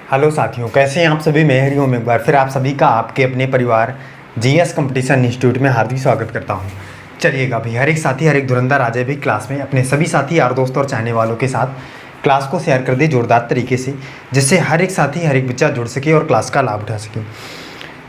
Hello साथियों, कैसे हैं आप सभी। मैं हरिओम एक बार फिर आप सभी का आपके अपने परिवार जीएस कंपटीशन इंस्टीट्यूट में हार्दिक स्वागत करता हूं। चलिएगा भाई, हर एक साथी हर एक धुरंधर आ जाए भी क्लास में, अपने सभी साथी यार दोस्त और चाहने वालों के साथ क्लास को शेयर कर दे जोरदार तरीके से, जिससे हर एक साथी हर एक बच्चा जुड़ सके और क्लास का लाभ उठा सके।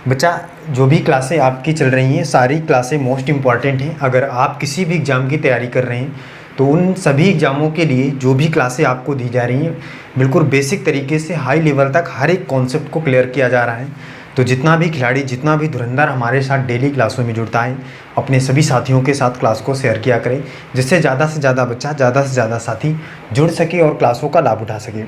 बच्चा, जो भी क्लासें आपकी चल रही हैं सारी क्लासें मोस्ट इम्पॉर्टेंट हैं। अगर आप किसी भी एग्ज़ाम की तैयारी कर रहे हैं तो उन सभी एग्ज़ामों के लिए जो भी क्लासें आपको दी जा रही हैं बिल्कुल बेसिक तरीके से हाई लेवल तक हर एक कॉन्सेप्ट को क्लियर किया जा रहा है। तो जितना भी खिलाड़ी, जितना भी धुरंधर हमारे साथ डेली क्लासों में जुड़ता है, अपने सभी साथियों के साथ क्लास को शेयर किया करें, जिससे ज़्यादा से ज़्यादा बच्चा, ज़्यादा से ज़्यादा साथी जुड़ सके और क्लासों का लाभ उठा सके।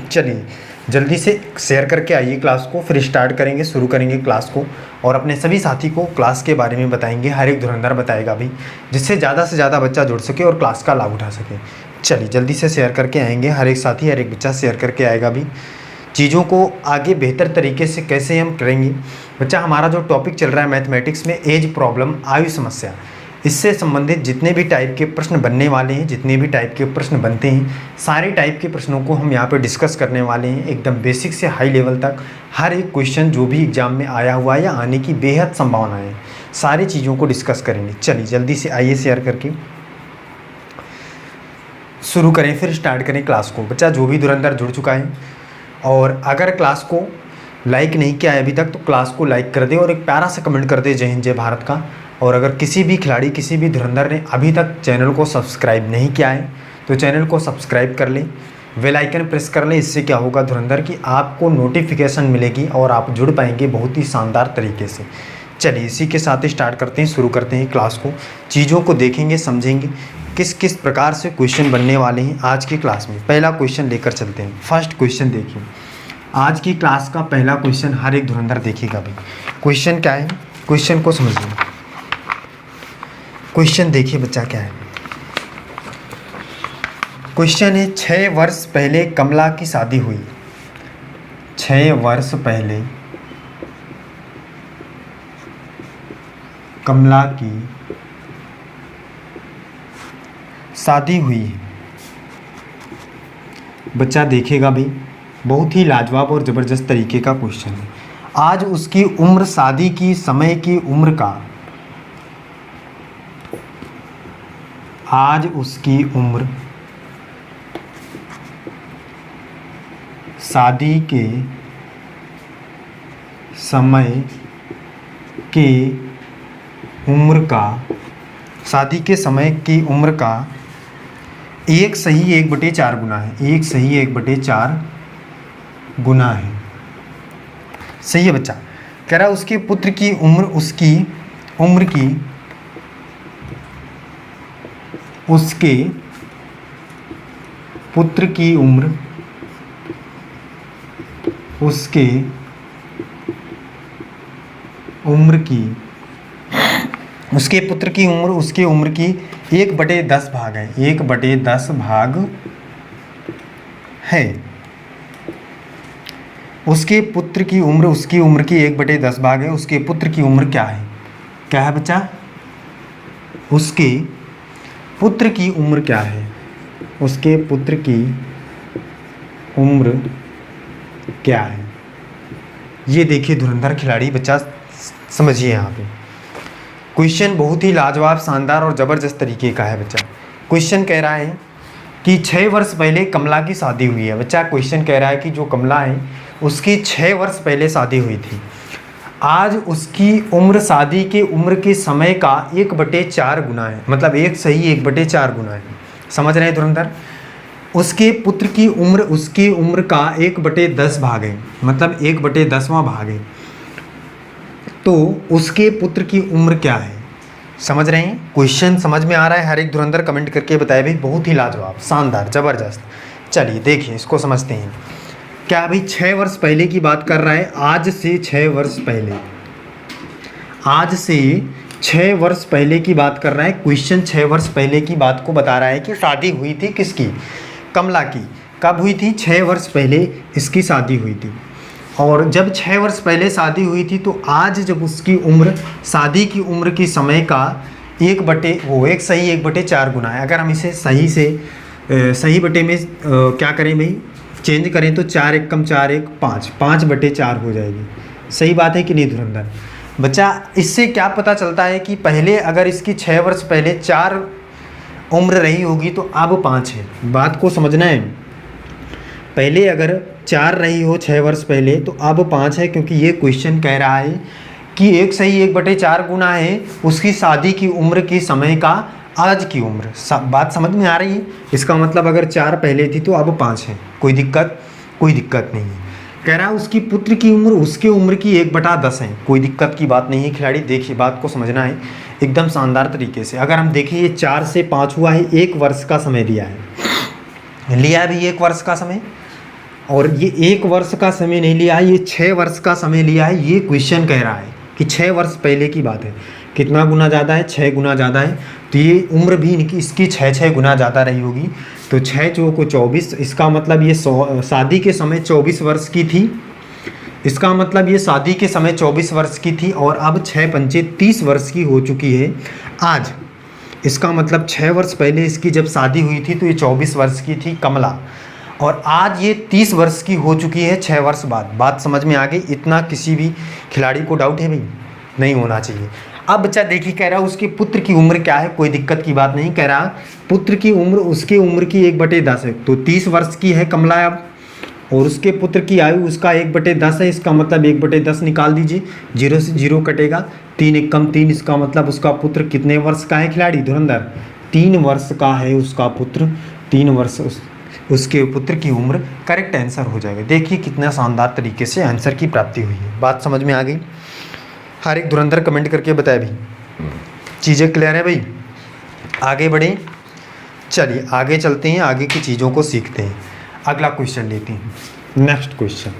चलिए जल्दी से शेयर करके आइए क्लास को, फिर स्टार्ट करेंगे, शुरू करेंगे क्लास को और अपने सभी साथी को क्लास के बारे में बताएंगे। हर एक धुरंधर बताएगा भी, जिससे ज़्यादा से ज़्यादा बच्चा जुड़ सके और क्लास का लाभ उठा सके। चलिए जल्दी से शेयर करके आएंगे, हर एक साथी हर एक बच्चा शेयर करके आएगा भी। चीज़ों को आगे बेहतर तरीके से कैसे हम करेंगे। बच्चा, हमारा जो टॉपिक चल रहा है मैथमेटिक्स में एज प्रॉब्लम, आयु समस्या, इससे संबंधित जितने भी टाइप के प्रश्न बनने वाले हैं, जितने भी टाइप के प्रश्न बनते हैं, सारे टाइप के प्रश्नों को हम यहाँ पर डिस्कस करने वाले हैं। एकदम बेसिक से हाई लेवल तक हर एक क्वेश्चन जो भी एग्जाम में आया हुआ है या आने की बेहद संभावना है, सारी चीज़ों को डिस्कस करेंगे। चलिए जल्दी से आइए शेयर करके शुरू करें, फिर स्टार्ट करें क्लास को। बच्चा, जो भी धुरंधर जुड़ चुका है और अगर क्लास को लाइक नहीं किया है अभी तक तो क्लास को लाइक कर दे और एक प्यारा सा कमेंट कर दे जय हिंद जय भारत का। और अगर किसी भी खिलाड़ी, किसी भी धुरंधर ने अभी तक चैनल को सब्सक्राइब नहीं किया है तो चैनल को सब्सक्राइब कर लें, बेल आइकन प्रेस कर लें। इससे क्या होगा धुरंधर की आपको नोटिफिकेशन मिलेगी और आप जुड़ पाएंगे बहुत ही शानदार तरीके से। चलिए इसी के साथ ही स्टार्ट करते हैं, शुरू करते हैं क्लास को। चीज़ों को देखेंगे, समझेंगे किस किस प्रकार से क्वेश्चन बनने वाले हैं आज की क्लास में। पहला क्वेश्चन लेकर चलते हैं। फर्स्ट क्वेश्चन देखिए, आज की क्लास का पहला क्वेश्चन हर एक धुरंधर देखेगा भी। क्वेश्चन क्या है, क्वेश्चन को समझिए। क्वेश्चन देखिए बच्चा क्या है। क्वेश्चन है 6 वर्ष पहले कमला की शादी हुई। 6 वर्ष पहले कमला की शादी हुई है। बच्चा देखेगा भी, बहुत ही लाजवाब और ज़बरदस्त तरीके का क्वेश्चन है। आज उसकी उम्र, शादी की समय की उम्र का, आज उसकी उम्र शादी के समय के उम्र का, शादी के समय की उम्र का 1 सही 1/4 गुना है। 1 सही 1/4 गुना है। सही है बच्चा। कह रहा है उसके पुत्र की उम्र, उसके पुत्र की उम्र, उसके पुत्र की उम्र उसके उम्र की 1/10 भाग है। 1/10 भाग है। उसके पुत्र की उम्र, उसकी उम्र की 1/10 भाग है। उसके पुत्र की उम्र क्या है? क्या है बच्चा? उसके पुत्र की उम्र क्या है? उसके पुत्र की उम्र क्या है? ये देखिए धुरंधर खिलाड़ी, बच्चा समझिए यहाँ पे क्वेश्चन बहुत ही लाजवाब, शानदार और ज़बरदस्त तरीके का है। बच्चा क्वेश्चन कह रहा है कि 6 वर्ष पहले कमला की शादी हुई है। बच्चा क्वेश्चन कह रहा है कि जो कमला है उसकी 6 वर्ष पहले शादी हुई थी। आज उसकी उम्र शादी के उम्र के समय का 1/4 गुना है, मतलब 1 सही 1/4 गुना है। समझ रहे हैं धुरंधर? उसके पुत्र की उम्र, उसकी उम्र का 1/10 भाग है, मतलब 1/10वां भाग है। तो उसके पुत्र की उम्र क्या है? समझ रहे हैं? क्वेश्चन समझ में आ रहा है? हर एक धुरंधर कमेंट करके बताए भाई। बहुत ही लाजवाब, शानदार, ज़बरदस्त। चलिए देखिए इसको समझते हैं। क्या भाई 6 वर्ष पहले की बात कर रहा है? आज से 6 वर्ष पहले, आज से 6 वर्ष पहले की बात कर रहा है। क्वेश्चन 6 वर्ष पहले की बात को बता रहा है कि शादी हुई थी किसकी? कमला की। कब हुई थी? 6 वर्ष पहले इसकी शादी हुई थी। और जब 6 वर्ष पहले शादी हुई थी तो आज जब उसकी उम्र, शादी की उम्र की समय का 1 सही 1/4 गुना है। अगर हम इसे सही बटे में क्या करें भाई, चेंज करें तो 4 एक कम 4 एक 5, 5/4 हो जाएगी। सही बात है कि नहीं धुरंधर? बच्चा इससे क्या पता चलता है कि पहले अगर इसकी 6 वर्ष पहले 4 उम्र रही होगी तो अब 5 है। बात को समझना है। पहले अगर 4 रही हो 6 वर्ष पहले तो अब 5 है, क्योंकि ये क्वेश्चन कह रहा है कि 1 सही 1/4 गुना है उसकी शादी की उम्र की समय का आज की उम्र। बात समझ में आ रही है? इसका मतलब अगर 4 पहले थी तो अब 5 है। कोई दिक्कत नहीं है। कह रहा है उसकी पुत्र की उम्र उसके उम्र की 1/10 है। कोई दिक्कत की बात नहीं है खिलाड़ी। देखिए बात को समझना है एकदम शानदार तरीके से। अगर हम देखें ये 4 से 5 हुआ है, 1 वर्ष का समय लिया है भी 1 वर्ष का समय, और ये 1 वर्ष का समय नहीं लिया है, ये 6 वर्ष का समय लिया है। ये क्वेश्चन कह रहा है कि 6 वर्ष पहले की बात है। कितना गुना ज़्यादा है? 6 गुना ज़्यादा है। तो ये उम्र भी इनकी इसकी 6 गुना ज़्यादा रही होगी। तो 6 चौको 24, इसका मतलब ये शादी के समय 24 वर्ष की थी। इसका मतलब ये शादी के समय 24 वर्ष की थी और अब 6 पंचे 30 वर्ष की हो चुकी है आज। इसका मतलब 6 वर्ष पहले इसकी जब शादी हुई थी तो ये 24 वर्ष की थी कमला, और आज ये 30 वर्ष की हो चुकी है 6 वर्ष बाद। बात समझ में आ गई? इतना किसी भी खिलाड़ी को डाउट है भाई? नहीं होना चाहिए। अब बच्चा देखिए कह रहा है उसके पुत्र की उम्र क्या है। कोई दिक्कत की बात नहीं। कह रहा पुत्र की उम्र उसके उम्र की 1/10 है, तो 30 वर्ष की है कमला अब, और उसके पुत्र की आयु उसका 1/10 है। इसका मतलब 1/10 निकाल दीजिए, 0 से 0 कटेगा, 3 एक कम 3। इसका मतलब उसका पुत्र कितने वर्ष का है खिलाड़ी? धुरंधर 3 वर्ष का है उसका पुत्र। 3 वर्ष उसके पुत्र की उम्र करेक्ट आंसर हो जाएगा। देखिए कितना शानदार तरीके से आंसर की प्राप्ति हुई है। बात समझ में आ गई? हर एक धुरंधर कमेंट करके बताए भाई चीज़ें क्लियर है भाई? आगे बढ़ें, चलिए आगे चलते हैं, आगे की चीज़ों को सीखते हैं। अगला क्वेश्चन लेते हैं, नेक्स्ट क्वेश्चन।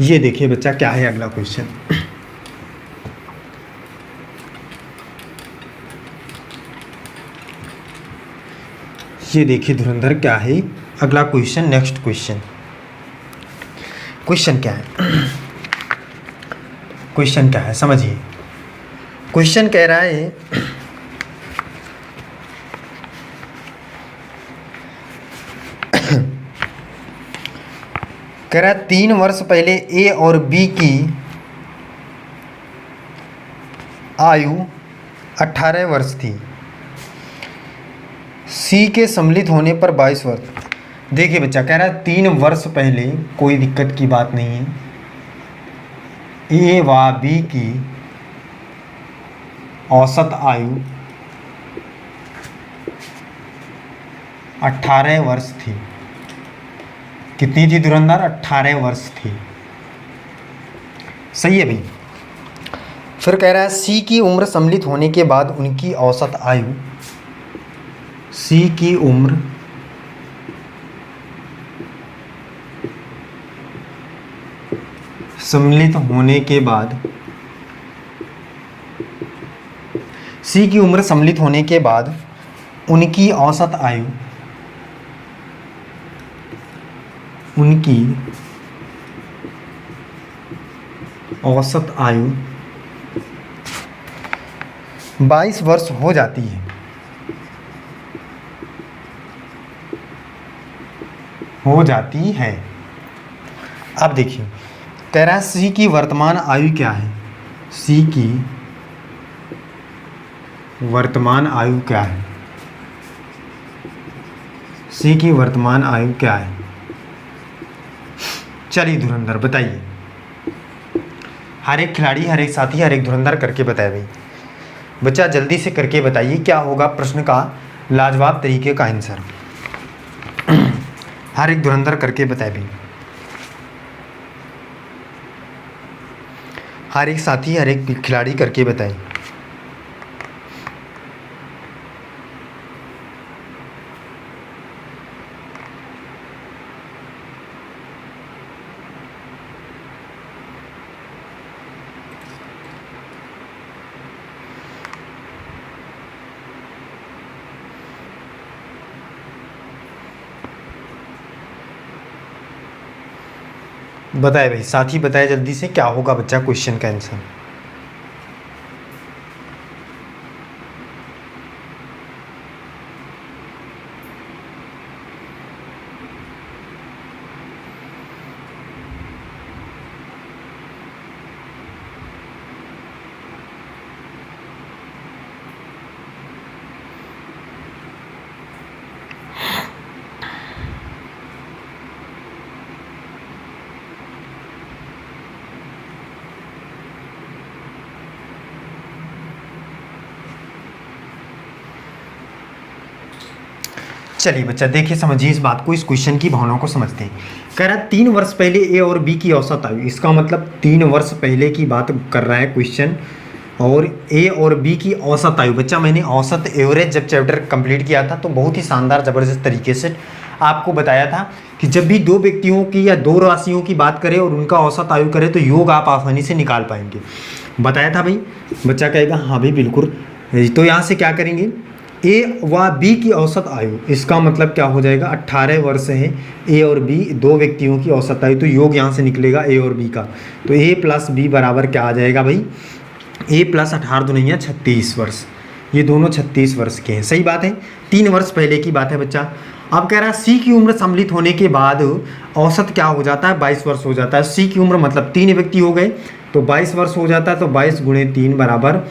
ये देखिए बच्चा क्या है अगला क्वेश्चन। ये देखिए धुरंधर क्या है अगला क्वेश्चन, नेक्स्ट क्वेश्चन। क्वेश्चन क्या है? क्वेश्चन क्या है समझिए। क्वेश्चन कह रहा है कह रहा है 3 वर्ष पहले ए और बी की आयु 18 वर्ष थी, सी के सम्मिलित होने पर 22 वर्ष। देखिए बच्चा कह रहा है 3 वर्ष पहले, कोई दिक्कत की बात नहीं है, ए व बी की औसत आयु 18 वर्ष थी। कितनी थी धुरंधर? 18 वर्ष थी। सही है भाई। फिर कह रहा है सी की उम्र सम्मिलित होने के बाद उनकी औसत आयु, सी की उम्र सम्मिलित होने के बाद, सी की उम्र सम्मिलित होने के बाद उनकी औसत आयु, उनकी औसत आयु 22 वर्ष हो जाती है। अब देखिए कह रहा है सी की वर्तमान आयु क्या है? सी की वर्तमान आयु क्या है? सी की वर्तमान आयु क्या है? चलिए धुरंधर बताइए। हर एक खिलाड़ी, हर एक साथी, हर एक धुरंधर करके बताए भाई। बच्चा जल्दी से करके बताइए क्या होगा प्रश्न का लाजवाब तरीके का आंसर। हर एक धुरंधर करके बताए भाई। हर एक साथी, हर एक खिलाड़ी करके बताए। बताए भाई साथी, बताए जल्दी से क्या होगा बच्चा क्वेश्चन का आंसर। चलिए बच्चा देखिए, समझिए इस बात को, इस क्वेश्चन की भावनाओं को समझते हैं। कह रहा है 3 वर्ष पहले ए और बी की औसत आयु, इसका मतलब 3 वर्ष पहले की बात कर रहा है क्वेश्चन, और ए और बी की औसत आयु। बच्चा मैंने औसत एवरेज जब चैप्टर कंप्लीट किया था तो बहुत ही शानदार ज़बरदस्त तरीके से आपको बताया था कि जब भी दो व्यक्तियों की या दो राशियों की बात करें और उनका औसत आयु करें तो योग आप आसानी से निकाल पाएंगे। बताया था भाई। बच्चा कहेगा हाँ भाई बिल्कुल। तो यहाँ से क्या करेंगे, ए व बी की औसत आयु, इसका मतलब क्या हो जाएगा, 18 वर्ष है ए और बी, दो व्यक्तियों की औसत आयु, तो योग यहाँ से निकलेगा ए और बी का। तो ए प्लस बी बराबर क्या आ जाएगा भाई, ए प्लस 18 दुनिया 36 वर्ष। ये दोनों 36 वर्ष के हैं, सही बात है। 3 वर्ष पहले की बात है बच्चा। अब कह रहा है सी की उम्र सम्मिलित होने के बाद औसत क्या हो जाता है, 22 वर्ष हो जाता है। सी की उम्र मतलब 3 व्यक्ति हो गए तो 22 वर्ष हो जाता है, तो 22 गुणे 3 बराबर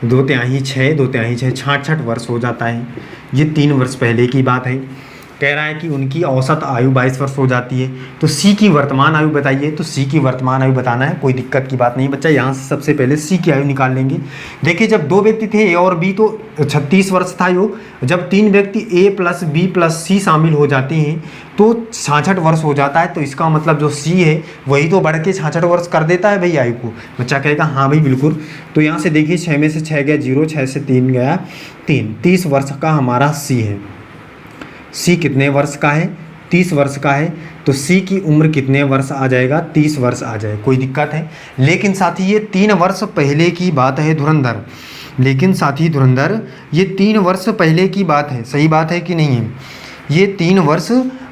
2/6, 2/6 66 वर्ष हो जाता है। ये 3 वर्ष पहले की बात है। कह रहा है कि उनकी औसत आयु 22 वर्ष हो जाती है। तो सी की वर्तमान आयु बताइए, तो सी की वर्तमान आयु बताना है, कोई दिक्कत की बात नहीं बच्चा। यहाँ से सबसे पहले सी की आयु निकाल लेंगे। देखिए जब दो व्यक्ति थे ए और बी तो 36 वर्ष था योग, जब 3 व्यक्ति ए प्लस बी प्लस सी शामिल हो जाते हैं तो 66 वर्ष हो जाता है। तो इसका मतलब जो सी है वही तो बढ़ के 66 वर्ष कर देता है भाई आयु को। बच्चा कहेगा हाँ भाई बिल्कुल। तो यहाँ से देखिए 6 में से 6 गया 0, 6 से 3 गया 3, 30 वर्ष का हमारा सी है। सी कितने वर्ष का है, 30 वर्ष का है। तो सी की उम्र कितने वर्ष आ जाएगा, 30 वर्ष आ जाए, कोई दिक्कत है। लेकिन साथ ही ये 3 वर्ष पहले की बात है धुरंधर, लेकिन साथ ही धुरंधर ये 3 वर्ष पहले की बात है, सही बात है कि नहीं है, ये 3 वर्ष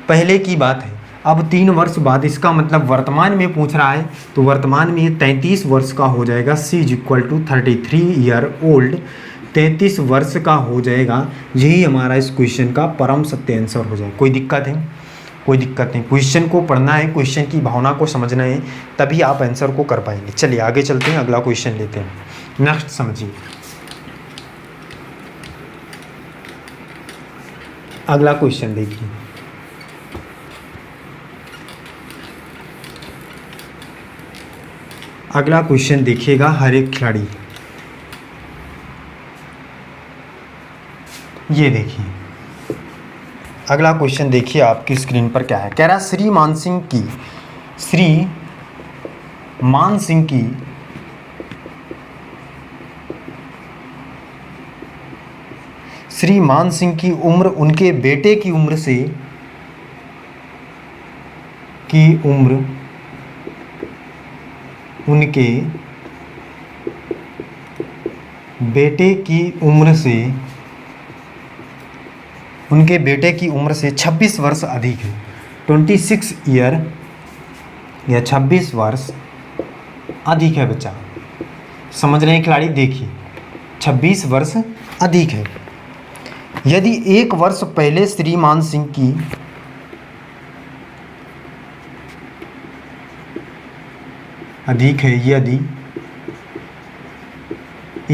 पहले की बात है। अब 3 वर्ष बाद, इसका मतलब वर्तमान में पूछ रहा है, तो वर्तमान में ये 33 वर्ष का हो जाएगा। C is equal to 33 year old, 33 वर्ष का हो जाएगा। यही हमारा इस क्वेश्चन का परम सत्य आंसर हो जाए। कोई दिक्कत है, कोई दिक्कत नहीं। क्वेश्चन को पढ़ना है, क्वेश्चन की भावना को समझना है, तभी आप आंसर को कर पाएंगे। चलिए आगे चलते हैं, अगला क्वेश्चन लेते हैं। नेक्स्ट समझिए, अगला क्वेश्चन देखिए। अगला क्वेश्चन देखिएगा हर एक खिलाड़ी, ये देखिए अगला क्वेश्चन देखिए आपकी स्क्रीन पर क्या है। कह रहा है श्री मान सिंह की उम्र उनके बेटे की उम्र से उनके बेटे की उम्र से 26 वर्ष अधिक है। 26 ईयर या 26 वर्ष अधिक है बच्चा, समझ रहे हैं खिलाड़ी। देखिए 26 वर्ष अधिक है। यदि 1 वर्ष पहले श्रीमान सिंह की अधिक है, यदि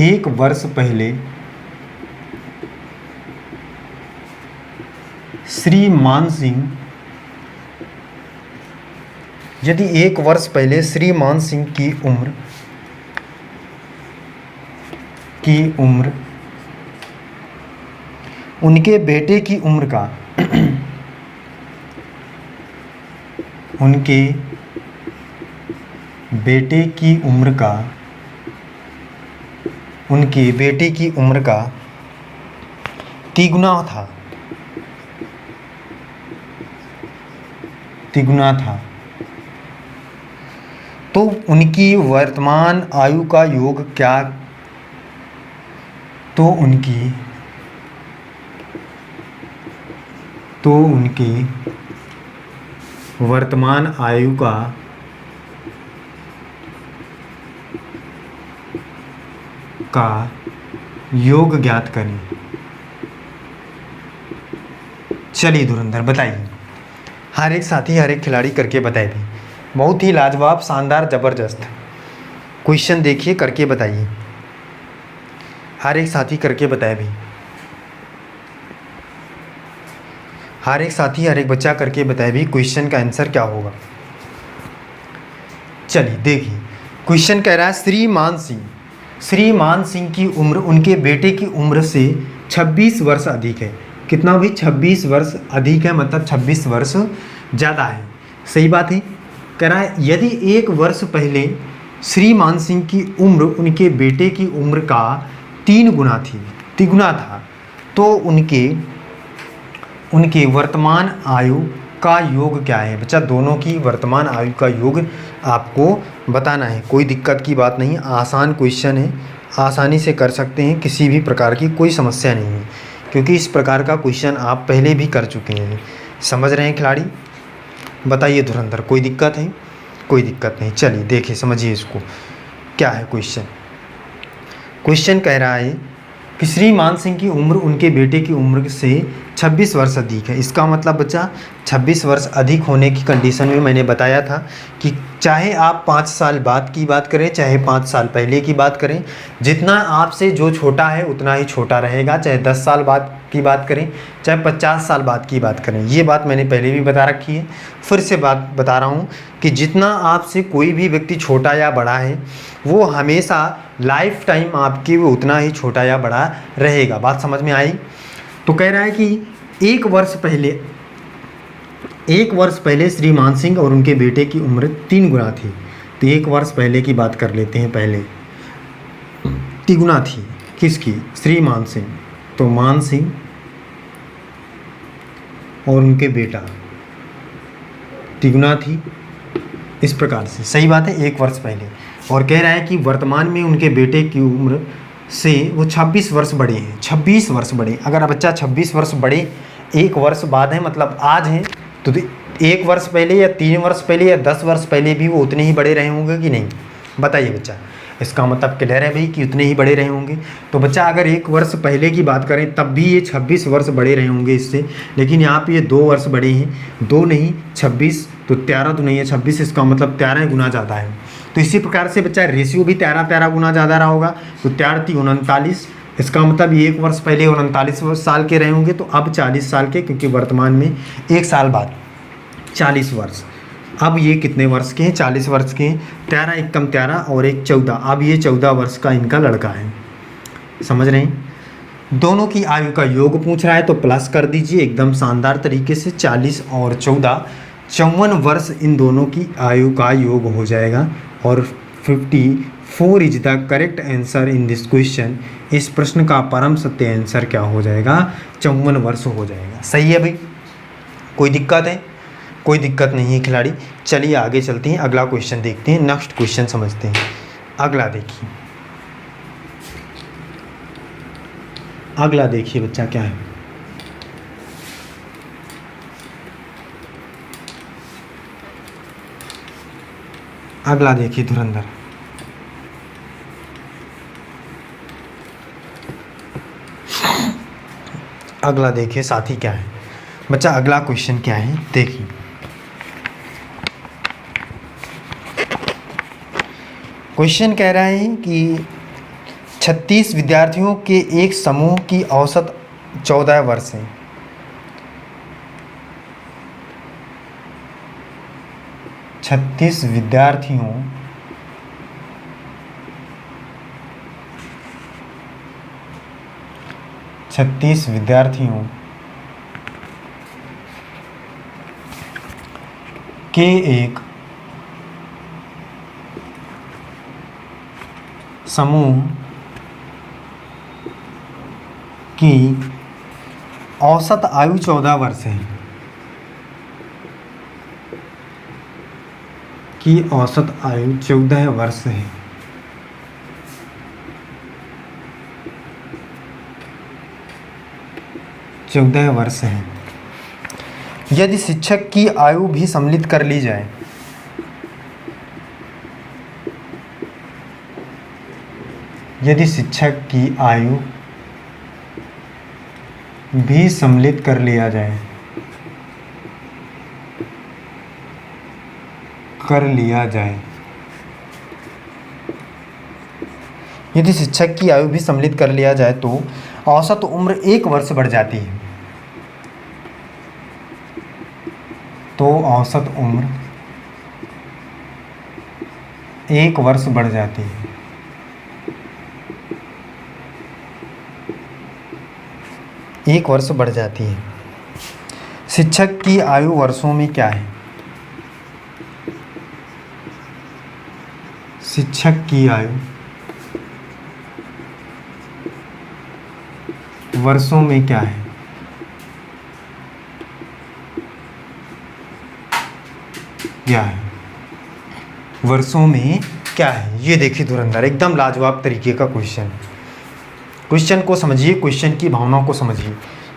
1 वर्ष पहले श्रीमान सिंह, यदि 1 वर्ष पहले श्रीमान सिंह की उम्र उनके बेटे की उम्र का उनके बेटे की उम्र का तिगुना था, तो उनकी वर्तमान आयु का योग क्या, तो उनकी वर्तमान आयु का योग ज्ञात करें। चलिए धुरंधर बताइए, हर एक साथी हर एक खिलाड़ी करके बताए भी। बहुत ही लाजवाब, शानदार, ज़बरदस्त क्वेश्चन देखिए, करके बताइए। हर एक साथी करके बताए भी, हर एक साथी हर एक बच्चा करके बताए भी क्वेश्चन का आंसर क्या होगा। चलिए देखिए, क्वेश्चन कह रहा है श्रीमान सिंह की उम्र उनके बेटे की उम्र से 26 वर्ष अधिक है। कितना भी 26 वर्ष अधिक है, मतलब 26 वर्ष ज़्यादा है। सही बात है। कह रहा है यदि 1 वर्ष पहले श्रीमान सिंह की उम्र उनके बेटे की उम्र का 3 गुना थी, तिगुना था, तो उनके वर्तमान आयु का योग क्या है। बच्चा दोनों की वर्तमान आयु का योग आपको बताना है। कोई दिक्कत की बात नहीं, आसान क्वेश्चन है, आसानी से कर सकते हैं, किसी भी प्रकार की कोई समस्या नहीं है, क्योंकि इस प्रकार का क्वेश्चन आप पहले भी कर चुके हैं। समझ रहे हैं खिलाड़ी? बताइए धुरंधर, कोई दिक्कत है? कोई दिक्कत नहीं। चलिए देखिए, समझिए इसको क्या है क्वेश्चन। क्वेश्चन कह रहा है कि श्रीमान सिंह की उम्र उनके बेटे की उम्र से 26 वर्ष अधिक है। इसका मतलब बच्चा 26 वर्ष अधिक होने की कंडीशन में मैंने बताया था कि चाहे आप 5 साल बाद की बात करें, चाहे 5 साल पहले की बात करें, जितना आपसे जो छोटा है उतना ही छोटा रहेगा। चाहे 10 साल बाद की बात करें, चाहे 50 साल बाद की बात करें, ये बात मैंने पहले भी बता रखी है। फिर से बात बता रहा हूँ कि जितना आपसे कोई भी व्यक्ति छोटा या बड़ा है, वो हमेशा लाइफ टाइम आपकी वो उतना ही छोटा या बड़ा रहेगा। बात समझ में आई? तो कह रहा है कि 1 वर्ष पहले श्रीमान सिंह और उनके बेटे की उम्र 3 गुना थी। तो 1 वर्ष पहले की बात कर लेते हैं। पहले तिगुना थी किसकी? श्रीमान सिंह। तो मान सिंह और उनके बेटा तिगुना थी, इस प्रकार से। सही बात है, 1 वर्ष पहले। और कह रहा है कि वर्तमान में उनके बेटे की उम्र से वो 26 वर्ष बड़े हैं। 26 वर्ष बड़े। अगर बच्चा 26 वर्ष बड़े 1 वर्ष बाद है, मतलब आज हैं, तो 1 वर्ष पहले या 3 वर्ष पहले या 10 वर्ष पहले भी वो उतने ही बड़े रहे होंगे कि नहीं? बताइए बच्चा। इसका मतलब क्लियर है भाई कि उतने ही बड़े रहे होंगे। तो बच्चा अगर 1 वर्ष पहले की बात करें तब भी ये 26 वर्ष बड़े रहे होंगे इससे, लेकिन यहाँ पे ये 2 वर्ष बड़े हैं। 2 नहीं 26, तो 13 तो नहीं है 26, इसका मतलब 13 गुना ज़्यादा है। तो इसी प्रकार से बच्चा रेशियो भी 13 गुना ज़्यादा रहा होगा। तो 13 × 39, इसका मतलब 1 वर्ष पहले 39 साल के रहे होंगे, तो अब 40 साल के, क्योंकि वर्तमान में 1 साल बाद 40 वर्ष। अब ये कितने वर्ष के हैं? 40 वर्ष के हैं। 13 × 1 = 13 और 1 = 14। अब ये 14 वर्ष का इनका लड़का है। समझ रहे हैं? दोनों की आयु का योग पूछ रहा है, तो प्लस कर दीजिए एकदम शानदार तरीके से। 40 और 14, 54 वर्ष इन दोनों की आयु का योग हो जाएगा। और 54 is the correct answer in this question. इस प्रश्न का परम सत्य आंसर क्या हो जाएगा? 54 वर्ष हो जाएगा। सही है भाई? कोई दिक्कत है? कोई दिक्कत नहीं है खिलाड़ी। चलिए आगे चलते हैं, अगला क्वेश्चन देखते हैं, नेक्स्ट क्वेश्चन समझते हैं। अगला देखिए, अगला देखिए बच्चा क्या है। अगला देखिए धुरंधर। अगला देखिए साथी क्या है बच्चा। अगला क्वेश्चन क्या है देखिए। क्वेश्चन कह रहा है कि 36 विद्यार्थियों के एक समूह की औसत 14 वर्ष है। 36 विद्यार्थियों के एक समूह की औसत आयु 14 वर्ष है। की औसत आयु 14 वर्ष है। है। यदि शिक्षक की आयु भी सम्मिलित कर ली जाए, यदि शिक्षक की आयु भी सम्मिलित कर लिया जाए, यदि शिक्षक की आयु भी सम्मिलित कर लिया जाए तो औसत उम्र 1 वर्ष बढ़ जाती है। तो औसत उम्र 1 वर्ष बढ़ जाती है। 1 वर्ष बढ़ जाती है। शिक्षक की आयु वर्षों में क्या है? शिक्षक की आयु वर्षों में क्या है? क्या है वर्षों में क्या है? ये देखिए धुरंधर, एकदम लाजवाब तरीके का क्वेश्चन को समझिए, क्वेश्चन की भावनाओं को समझिए।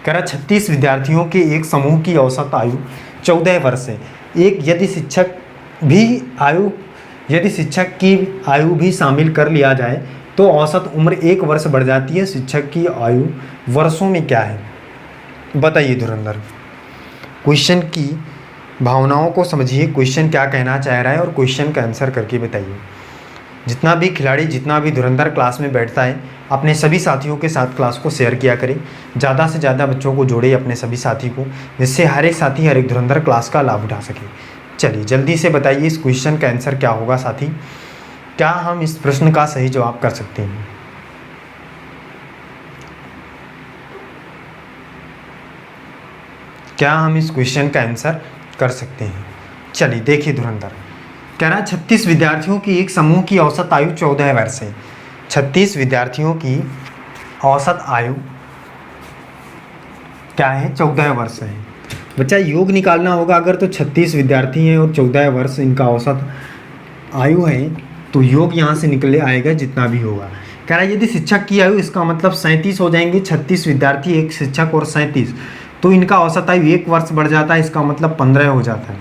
कह रहा 36 विद्यार्थियों के एक समूह की औसत आयु 14 वर्ष है। यदि शिक्षक की आयु भी शामिल कर लिया जाए तो औसत उम्र 1 वर्ष बढ़ जाती है। शिक्षक की आयु वर्षों में क्या है? बताइए धुरंधर, क्वेश्चन की भावनाओं को समझिए, क्वेश्चन क्या कहना चाह रहा है और क्वेश्चन का आंसर करके बताइए। जितना भी खिलाड़ी, जितना भी धुरंधर क्लास में बैठता है, अपने सभी साथियों के साथ क्लास को शेयर किया करें। ज़्यादा से ज़्यादा बच्चों को जोड़े अपने सभी साथी को, जिससे हर एक साथी हर एक धुरंधर क्लास का लाभ उठा सके। चलिए जल्दी से बताइए इस क्वेश्चन का आंसर क्या होगा साथी। क्या हम इस प्रश्न का सही जवाब कर सकते हैं? क्या हम इस क्वेश्चन का आंसर कर सकते हैं? चलिए देखिए धुरंधर, कह रहा है 36 विद्यार्थियों की एक समूह की औसत आयु 14 वर्ष है। 36 विद्यार्थियों की औसत आयु क्या है? 14 वर्ष है। बच्चा योग निकालना होगा, अगर तो 36 विद्यार्थी हैं और 14 वर्ष इनका औसत आयु है तो योग यहाँ से निकले आएगा जितना भी होगा। कह रहा है यदि शिक्षक की आयु, इसका मतलब 37 हो जाएंगे, 36 विद्यार्थी एक शिक्षक और 37, तो इनका औसत आयु 1 वर्ष बढ़ जाता है, इसका मतलब 15 हो जाता है।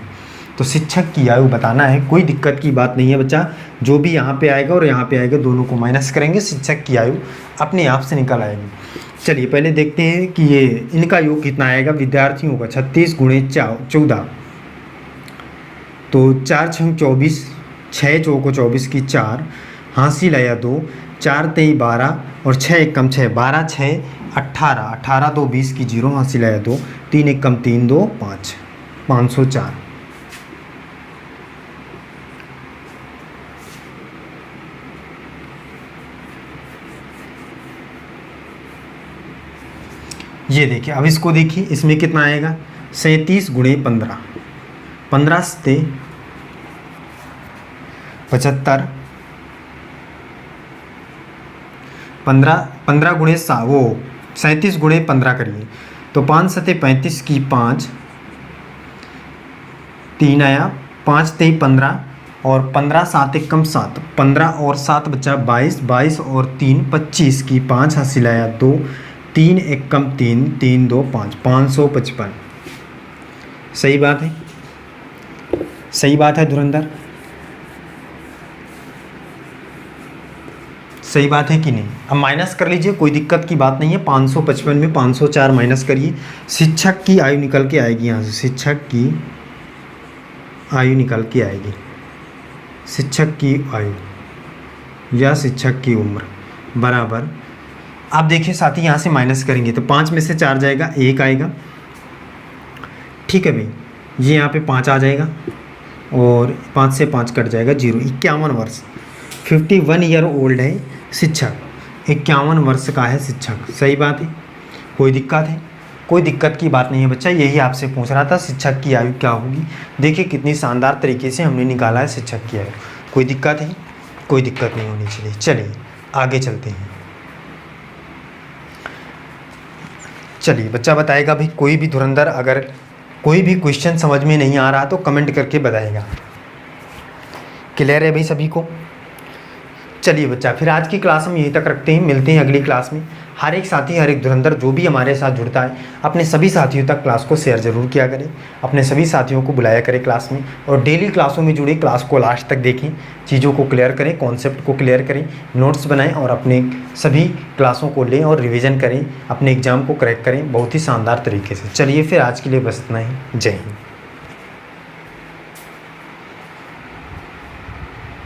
तो शिक्षक की आयु बताना है, कोई दिक्कत की बात नहीं है बच्चा। जो भी यहाँ पे आएगा और यहाँ पे आएगा दोनों को माइनस करेंगे, शिक्षक की आयु अपने आप से निकल आएगी। चलिए पहले देखते हैं कि ये इनका योग कितना आएगा विद्यार्थियों का। 36 गुणे 14, तो 4 छंग 24, 6 चौको 24 की 4, हासिल आया 2, 4 तेई 12 और 6 एक कम 6, 12 6 18, 18 2 20 की 0, हासिल आया 2, 3 एक कम 3 2 5, 504। ये देखिए, अब इसको देखिए, इसमें कितना आएगा? 37 गुणे 15, 15 से 75, 15 गुणे 37 गुणे 15 करिए तो 5 सते 35 की 5, 3 आया, 5 तेई 15 और 15 7 एक कम 7, 15 और 7 बचा 22, 22 और 3 25 की 5, हासिल आया 2, 3 एक कम 3, 3 2 5, 555। सही बात है, सही बात है धुरंधर, सही बात है कि नहीं? अब माइनस कर लीजिए, कोई दिक्कत की बात नहीं है। 555 में 504 माइनस करिए, शिक्षक की आयु निकल के आएगी यहाँ से। शिक्षक की आयु निकल के आएगी, शिक्षक की आयु या शिक्षक की उम्र बराबर। आप देखिए साथी, यहाँ से माइनस करेंगे तो 5 में से 4 जाएगा, 1 आएगा, ठीक है भाई। ये यहाँ पे 5 आ जाएगा और 5 से 5 कट जाएगा 0, 51 वर्ष। 51 ईयर ओल्ड है शिक्षक, 51 वर्ष का है शिक्षक। सही बात है, कोई दिक्कत है? कोई दिक्कत की बात नहीं है बच्चा, यही आपसे पूछ रहा था शिक्षक की आयु क्या होगी। देखिए कितनी शानदार तरीके से हमने निकाला है शिक्षक की आयु। कोई दिक्कत है? कोई दिक्कत नहीं होनी चाहिए। चलिए आगे चलते हैं। चलिए बच्चा बताएगा भाई, कोई भी धुरंधर अगर कोई भी क्वेश्चन समझ में नहीं आ रहा तो कमेंट करके बताएगा। क्लियर है भाई सभी को? चलिए बच्चा, फिर आज की क्लास हम यहीं तक रखते हैं, मिलते हैं अगली क्लास में। हर एक साथी, हर एक धुरंधर जो भी हमारे साथ जुड़ता है, अपने सभी साथियों तक क्लास को शेयर जरूर किया करें, अपने सभी साथियों को बुलाया करें क्लास में, और डेली क्लासों में जुड़े, क्लास को लास्ट तक देखें, चीज़ों को क्लियर करें, कॉन्सेप्ट को क्लियर करें, नोट्स बनाएं और अपने सभी क्लासों को लें और रिविज़न करें, अपने एग्ज़ाम को क्रैक करें बहुत ही शानदार तरीके से। चलिए फिर आज के लिए बस इतना ही। जय हिंद।